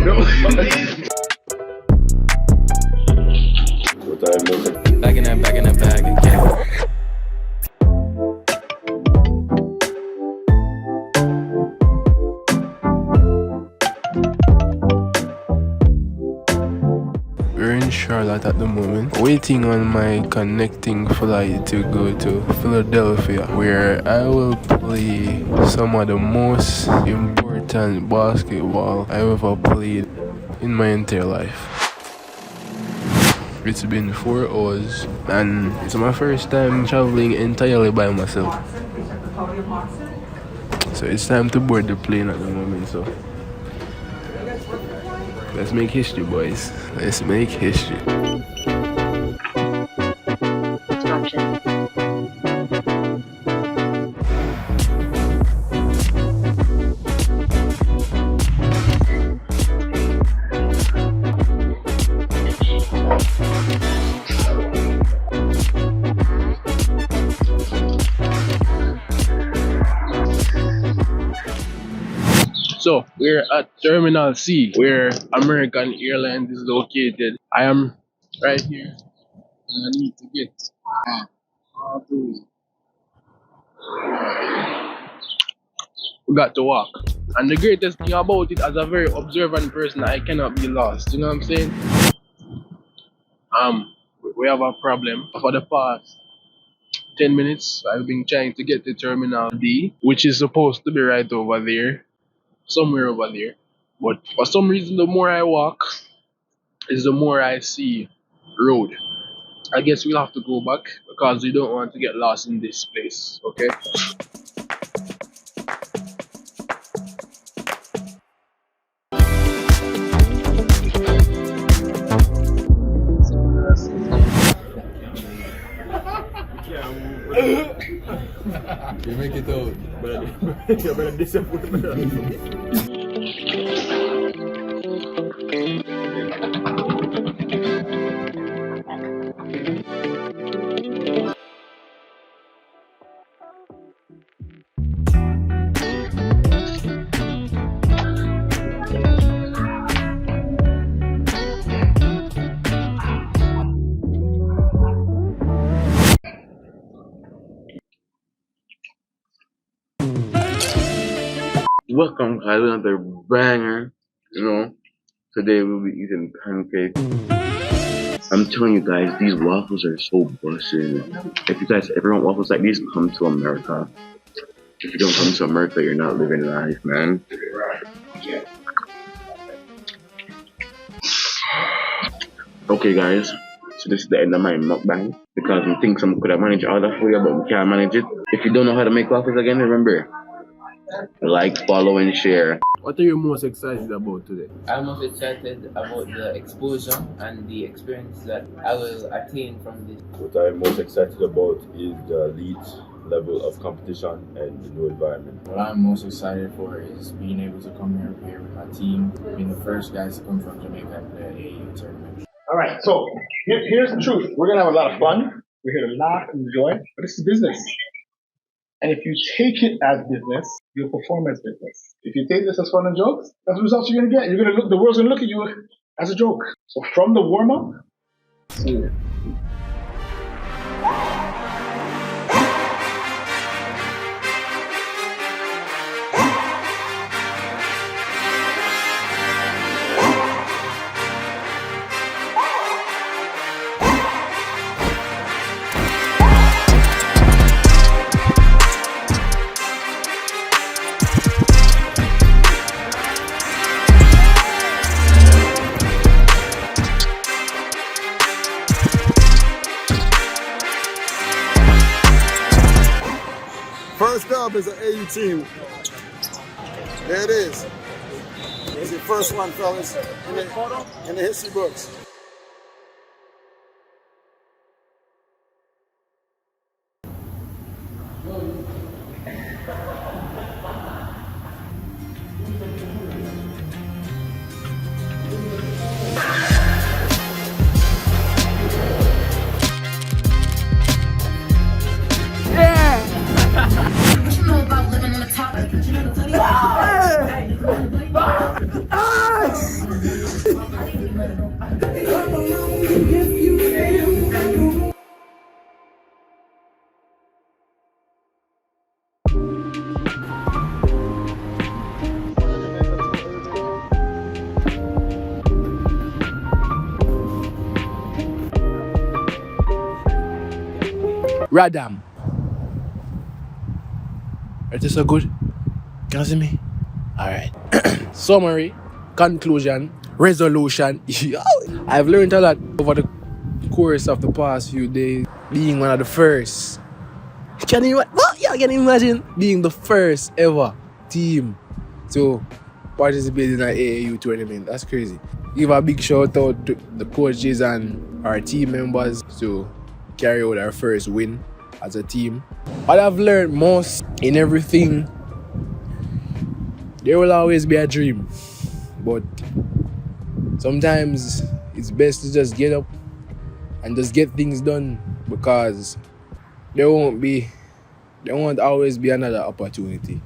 Back in that bag again. We're in Charlotte at the moment, waiting on my connecting flight to go to Philadelphia, where I will play some of the most important basketball I've ever played in my entire life. It's been 4 hours, and it's my first time traveling entirely by myself. So it's time to board the plane at the moment, so let's make history, boys. Let's make history. So we're at Terminal C, where American Airlines is located. I am right here, and I need to get we got to walk. And the greatest thing about it, as a very observant person, I cannot be lost. You know what I'm saying? We have a problem. For the past 10 minutes, I've been trying to get to Terminal D, which is supposed to be right over there, somewhere over there. But for some reason, the more I walk, is the more I see road. I guess we'll have to go back because we don't want to get lost in this place, okay? You make it out, but you're better disappointed. Welcome guys, another banger. Today we'll be eating pancakes. I'm telling you guys, these waffles are so busted. If you guys ever want waffles like these, come to America. If you don't come to America, you're not living life, man. Okay guys, so this is the end of my mukbang because I think some could have managed all that for you, but we can't manage it. If you don't know how to make waffles again, remember, like, follow, and share. What are you most excited about today? I'm most excited about the exposure and the experience that I will attain from this. What I'm most excited about is the elite level of competition and the new environment. What I'm most excited for is being able to come here with my team, being the first guys to come from Jamaica and play an AAU tournament. All right, so here's the truth. We're going to have a lot of fun. We're here to laugh and enjoy, but this is business. And if you take it as business, you'll perform as business. If you take this as fun and jokes, that's the results you're going to get. You're going to look, the world's going to look at you as a joke. So from the warm-up, see you. First up is an AU team. There it is. It's your first one, fellas, in the history books. Radam. It is so good. Can you see me? Alright. Summary, conclusion, resolution. Yo, I've learned a lot over the course of the past few days. Being one of the first. Can you imagine being the first ever team to participate in an AAU tournament? That's crazy. Give a big shout out to the coaches and our team members to carry out our first win as a team. What I've learned most in everything, there will always be a dream, but sometimes it's best to just get up and just get things done, because there won't always be another opportunity.